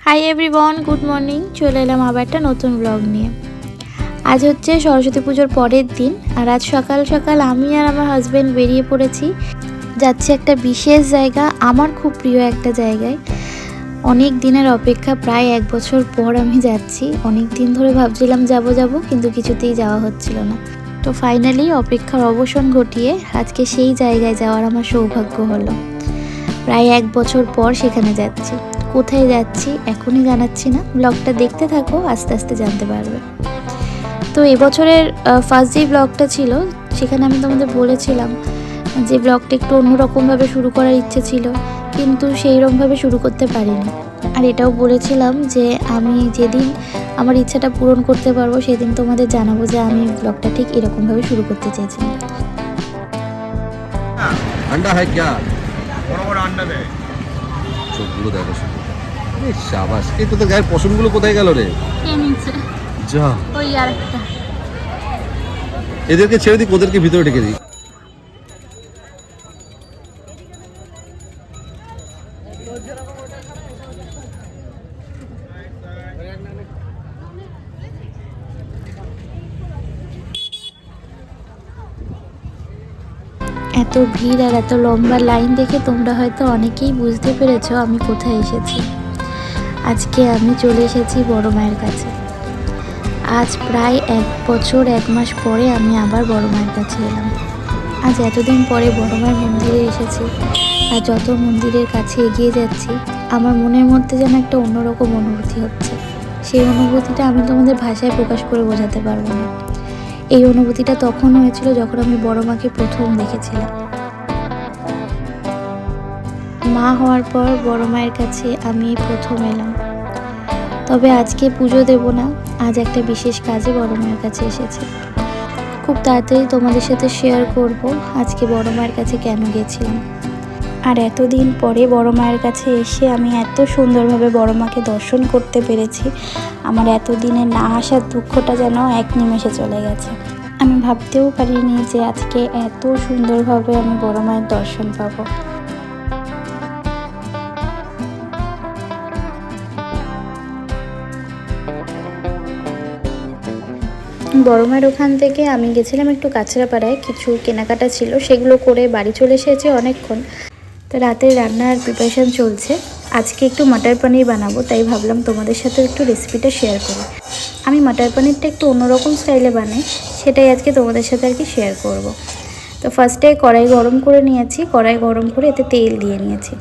Hi everyone, good morning. চলে এলাম আবার একটা নতুন ব্লগ নিয়ে। আজ হচ্ছে সরস্বতী পুজোর পরের দিন, আর আজ সকাল সকাল আমি আর আমার হাজব্যান্ড বেরিয়ে পড়েছি। যাচ্ছি একটা বিশেষ জায়গা, আমার খুব প্রিয় একটা জায়গায়। অনেক দিনের অপেক্ষা, প্রায় 1 বছর পর আমি যাচ্ছি। অনেক দিন ধরে ভাবছিলাম যাব কিন্তু কিছুতেই যাওয়া হচ্ছিল না। তো ফাইনালি অপেক্ষার অবসান ঘটিয়ে আজকে সেই জায়গায় যাওয়ার আমার সৌভাগ্য হলো। প্রায় 1 বছর পর সেখানে যাচ্ছি। কোথায় যাচ্ছি এখনই জানাচ্ছি না, ব্লগটা দেখতে থাকো, আস্তে আস্তে জানতে পারবে। তো এবছরের ফার্স্ট যে ব্লগটা ছিল সেখানে আমি তোমাদের বলেছিলাম যে ব্লগটা একটু অন্যরকমভাবে শুরু করার ইচ্ছে ছিল, কিন্তু সেইরকমভাবে শুরু করতে পারিনি। আর এটাও বলেছিলাম যে আমি যেদিন আমার ইচ্ছাটা পূরণ করতে পারবো সেদিন তোমাদের জানাবো যে আমি ব্লগটা ঠিক এরকমভাবে শুরু করতে চেয়েছিলাম। अंडा है क्या? বড় বড় আন্ডা দেয়। চোখগুলো দেখো শুধু। আরে শাবাশ, এই তোদের গায়ের পশমগুলো কোথায় গেল রে? যা, ওই আরেকটা এদেরকে ছেড়ে দিই, ওদেরকে ভিতরে ঢেকে দিই। এত ভিড় আর এত লম্বা লাইন দেখে তোমরা হয়তো অনেকেই বুঝতে পেরেছো আমি কোথায় এসেছি। আজকে আমি চলে এসেছি বড় মায়ের কাছে। আজ প্রায় 1 বছর 1 মাস পরে আমি আবার বড় মায়ের কাছে এলাম। আজ এতদিন পরে বড় মায়ের মন্দিরে এসেছি, আর যত মন্দিরের কাছে এগিয়ে যাচ্ছি আমার মনের মধ্যে যেন একটা অন্যরকম অনুভূতি হচ্ছে। সেই অনুভূতিটা আমি তোমাদের ভাষায় প্রকাশ করে বোঝাতে পারবো না। এই অনুভূতিটা তখন হয়েছিল যখন আমি বড় মাকে প্রথম দেখেছিলাম। মা হওয়ার পর বড় মায়ের কাছে আমি প্রথম এলাম। তবে আজকে পুজো দেব না, আজ একটা বিশেষ কাজে বড় মায়ের কাছে এসেছি। খুব তাড়াতাড়ি তোমাদের সাথে শেয়ার করব আজকে বড় মায়ের কাছে কেন গিয়েছিলাম। আর এতদিন পরে বড় মায়ের কাছে এসে আমি এত সুন্দরভাবে বড় মাকে দর্শন করতে পেরেছি, আমার এতদিনে না আসার দুঃখটা যেন এক নিমেষে চলে গেছে। আমি ভাবতেও পারিনি যে আজকে এত সুন্দরভাবে আমি বড় মায়ের দর্শন পাবো। বড় মায়ের ওখান থেকে আমি গেছিলাম একটু কাছড়াপাড়ায়, কিছু কেনাকাটা ছিল, সেগুলো করে বাড়ি চলে এসেছি অনেকক্ষণ। তো রাতের রান্নার প্রিপারেশান চলছে। আজকে একটু মটর পনির বানাবো, তাই ভাবলাম তোমাদের সাথে একটু রেসিপিটা শেয়ার করি। আমি মটর পনিরটা একটু অন্যরকম স্টাইলে বানাই, সেটাই আজকে তোমাদের সাথে আর কি শেয়ার করব। তো ফার্স্টে কড়াই গরম করে নিয়েছি, কড়াই গরম করে এতে তেল দিয়ে নিয়েছি।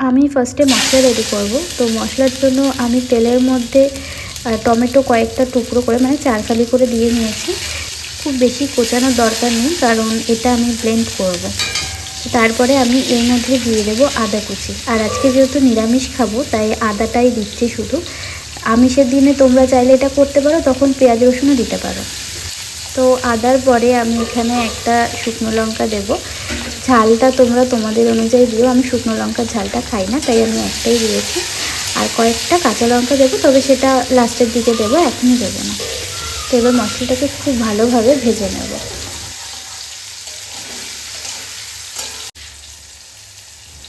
আমি ফার্স্টে মশলা রেডি করব। তো মশলার জন্য আমি তেলের মধ্যে টমেটো কয়েকটা টুকরো করে মানে 4 ফালি করে দিয়ে নিয়েছি। খুব বেশি কোচানোর দরকার নেই, কারণ এটা আমি ব্লেন্ড করব। তারপরে আমি এর মধ্যে দিয়ে দেবো আদা কুচি। আর আজকে যেহেতু নিরামিষ খাবো তাই আদাটাই দিচ্ছি শুধু। আমিষের দিনে তোমরা চাইলে এটা করতে পারো, তখন পেঁয়াজ রসুনও দিতে পারো। তো আদার পরে আমি এখানে একটা শুকনো লঙ্কা দেবো। ঝালটা তোমরা তোমাদের অনুযায়ী দিও, আমি শুকনো লঙ্কার ঝালটা খাই না তাই আমি একটাই দিয়েছি। আর কয়েকটা কাঁচা লঙ্কা দেবো, তবে সেটা লাস্টের দিকে দেবো, এখনই দেবো না। তো এবার মশলাটাকে খুব ভালোভাবে ভেজে নেব।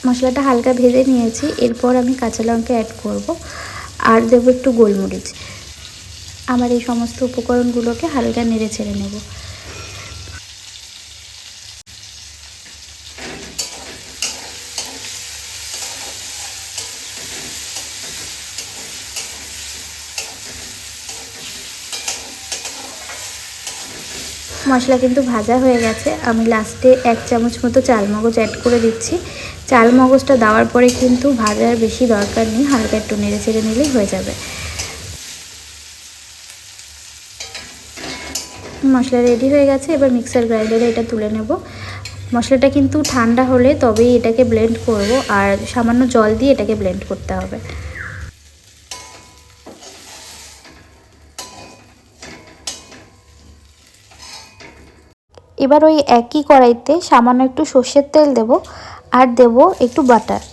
মশলাটা হালকা ভেজে নিয়েছি, এরপর আমি কাঁচা লঙ্কা অ্যাড করব আর দেবো একটু গোলমরিচ। আমার এই সমস্ত উপকরণগুলোকে হালকা নেড়ে ছেড়ে নেব। মশলা কিন্তু ভাজা হয়ে গেছে। আমি লাস্টে 1 চামচ মতো চালমগজ অ্যাড করে দিচ্ছি। চালমগজটা দেওয়ার পরে কিন্তু ভাজার বেশি দরকার নেই, হালকা একটু নেড়ে ছেড়ে নিলেই হয়ে যাবে। মশলা রেডি হয়ে গেছে, এবার মিক্সার গ্রাইন্ডারে এটা তুলে নেব। মশলাটা কিন্তু ঠান্ডা হলে তবেই এটাকে ব্লেন্ড করব, আর সামান্য জল দিয়ে এটাকে ব্লেন্ড করতে হবে। এবার ওই একই কড়াইতে সামান্য একটু সর্ষের তেল দেব আর দেব একটু বাটার।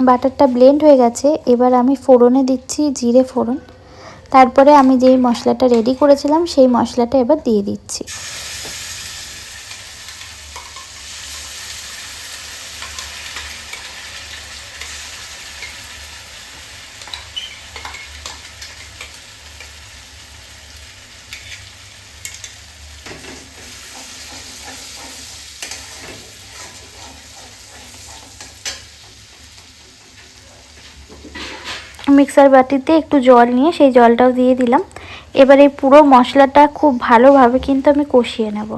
বাটারটা ব্লেন্ড হয়ে গেছে। এবার আমি ফোড়নে দিচ্ছি জিরে ফোড়ন। তারপরে আমি যেই মশলাটা রেডি করেছিলাম সেই মশলাটা এবার দিয়ে দিচ্ছি। মিক্সার বাটিতে একটু জল নিয়ে সেই জলটাও দিয়ে দিলাম। এবার এই পুরো মশলাটা খুব ভালোভাবে কিন্তু আমি কষিয়ে নেব।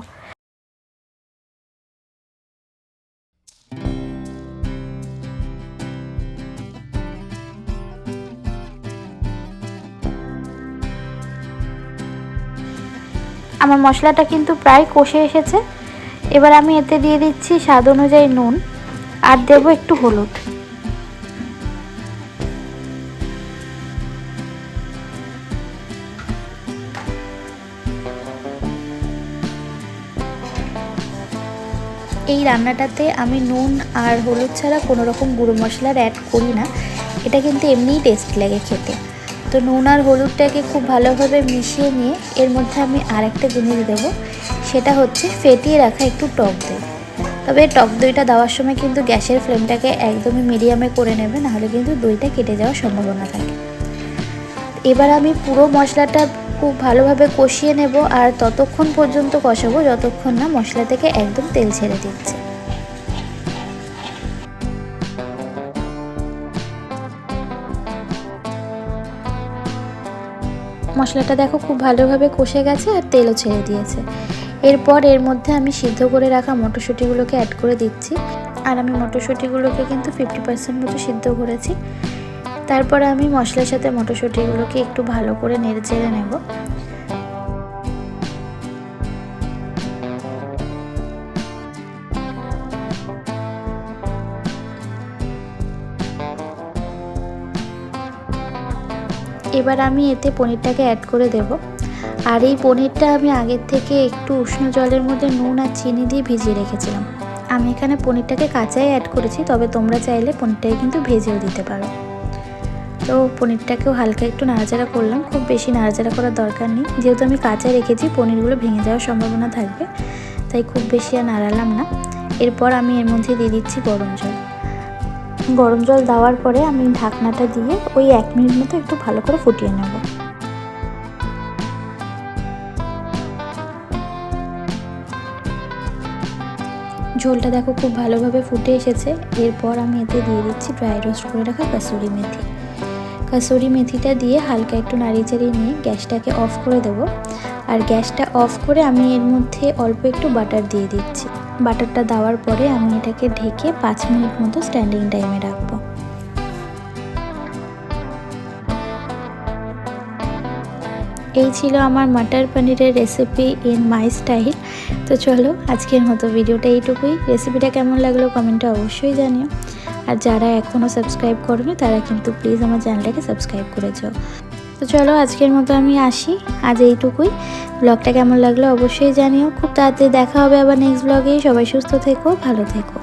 আমার মশলাটা কিন্তু প্রায় কষে এসেছে। এবার আমি এতে দিয়ে দিচ্ছি স্বাদ অনুযায়ী নুন আর দেবো একটু হলুদ। এই রান্নাটাতে আমি নুন আর হলুদ ছাড়া কোনো রকম গুঁড়ো মশলার অ্যাড করি না, এটা কিন্তু এমনিই টেস্ট লাগে খেতে। তো নুন আর হলুদটাকে খুব ভালোভাবে মিশিয়ে নিয়ে এর মধ্যে আমি আরেকটা জিনিস দেবো, সেটা হচ্ছে ফেটিয়ে রাখা একটু টক দই। তবে টক দইটা দেওয়ার সময় কিন্তু গ্যাসের ফ্লেমটাকে একদমই মিডিয়ামে করে নেবে, নাহলে কিন্তু দইটা কেটে যাওয়ার সম্ভাবনা থাকে। এবার আমি পুরো মশলাটা খুব ভালোভাবে কষিয়ে নেব আর ততক্ষণ পর্যন্ত কষাবো যতক্ষণ না মশলা থেকে একদম তেল ছেড়ে দিচ্ছে। মশলাটা দেখো খুব ভালোভাবে কষে গেছে আর তেলও ছেড়ে দিয়েছে। এরপর এর মধ্যে আমি সিদ্ধ করে রাখা মটরশুঁটিগুলোকে অ্যাড করে দিচ্ছি। আর আমি মটরশুঁটিগুলোকে কিন্তু 50% মতো সিদ্ধ করেছি। তারপরে আমি মশলার সাথে মটরশুঁটিগুলোকে একটু ভালো করে নেড়ে চেড়ে নেব। এবার আমি এতে পনিরটাকে অ্যাড করে দেব। আর এই পনিরটা আমি আগের থেকে একটু উষ্ণ জলের মধ্যে নুন আর চিনি দিয়ে ভিজিয়ে রেখেছিলাম। আমি এখানে পনিরটাকে কাঁচাই অ্যাড করেছি, তবে তোমরা চাইলে পনিরটাকে কিন্তু ভেজেও দিতে পারো। তো পনিরটাকেও হালকা একটু নাড়াচাড়া করলাম, খুব বেশি নাড়াচাড়া করার দরকার নেই, যেহেতু আমি কাঁচা রেখেছি পনিরগুলো ভেঙে যাওয়ার সম্ভাবনা থাকবে, তাই খুব বেশি আর নাড়ালাম না। এরপর আমি এর মধ্যে দিয়ে দিচ্ছি গরম জল। গরম জল দেওয়ার পরে আমি ঢাকনাটা দিয়ে ওই 1 মিনিট মতো একটু ভালো করে ফুটিয়ে নেব। ঝোলটা দেখো খুব ভালোভাবে ফুটে এসেছে। এরপর আমি এতে দিয়ে দিচ্ছি ড্রাই রোস্ট করে রাখা কাসুরি মেথি। কাসুরি মেথিটা দিয়ে হালকা একটু নাড়িয়ে চাড়িয়ে নিয়ে গ্যাসটাকে অফ করে দেব। আর গ্যাসটা অফ করে আমি এর মধ্যে অল্প একটু বাটার দিয়ে দিচ্ছি। বাটারটা দেওয়ার পরে আমি এটাকে ঢেকে 5 মিনিট মতো স্ট্যান্ডিং টাইমে রাখবো। এই ছিল আমার মটর পনিরের রেসিপি ইন মাই স্টাইল। তো চলো আজকের মতো ভিডিওটা এইটুকুই। রেসিপিটা কেমন লাগলো কমেন্টে অবশ্যই জানিও। আর যারা এখনও সাবস্ক্রাইব করোনি তারা কিন্তু প্লিজ আমার চ্যানেলটাকে সাবস্ক্রাইব করে যাও। তো চলো আজকের মতো আমি আসি, আজ এইটুকুই। ব্লগটা কেমন লাগলো অবশ্যই জানিও। খুব তাড়াতাড়ি দেখা হবে আবার নেক্সট ব্লগে। সবাই সুস্থ থেকো, ভালো থেকো।